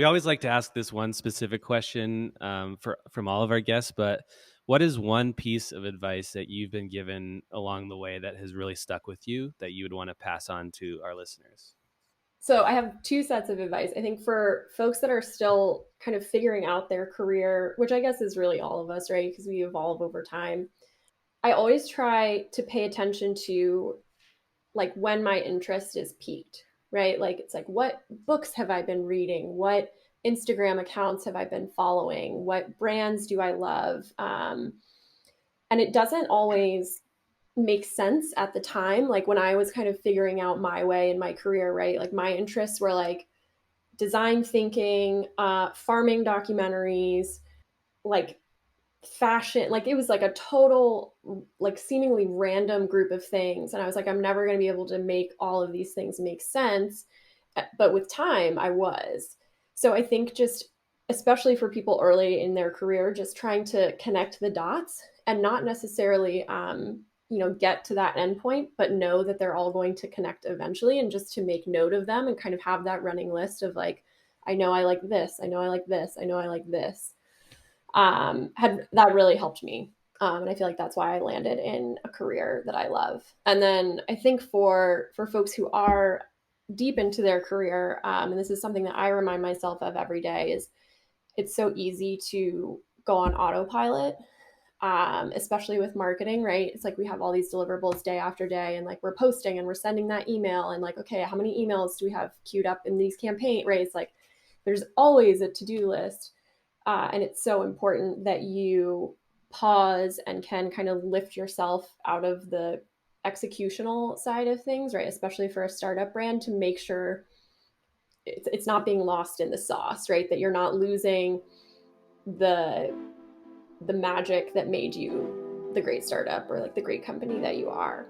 We always like to ask this one specific question from all of our guests, but what is one piece of advice that you've been given along the way that has really stuck with you that you would want to pass on to our listeners? So I have two sets of advice. I think for folks that are still kind of figuring out their career, which I guess is really all of us, right? Because we evolve over time. I always try to pay attention to like when my interest is peaked, right? Like it's like, what books have I been reading? What Instagram accounts have I been following? What brands do I love? And it doesn't always make sense at the time. Like when I was kind of figuring out my way in my career, right? Like my interests were like design thinking, farming documentaries, like fashion. Like it was like a total, like seemingly random group of things. And I was like, I'm never going to be able to make all of these things make sense. But with time, I was. So I think just, especially for people early in their career, just trying to connect the dots and not necessarily, get to that endpoint, but know that they're all going to connect eventually, and just to make note of them and kind of have that running list of like, I know I like this, I know I like this, I know I like this. Had that really helped me. And I feel like that's why I landed in a career that I love. And then I think for folks who are deep into their career, and this is something that I remind myself of every day, is it's so easy to go on autopilot, especially with marketing, right? It's like we have all these deliverables day after day, and like we're posting and we're sending that email, and like, okay, how many emails do we have queued up in these campaign, right? It's like there's always a to-do list. And it's so important that you pause and can kind of lift yourself out of the executional side of things, right? Especially for a startup brand, to make sure it's not being lost in the sauce, right? That you're not losing the magic that made you the great startup or like the great company that you are.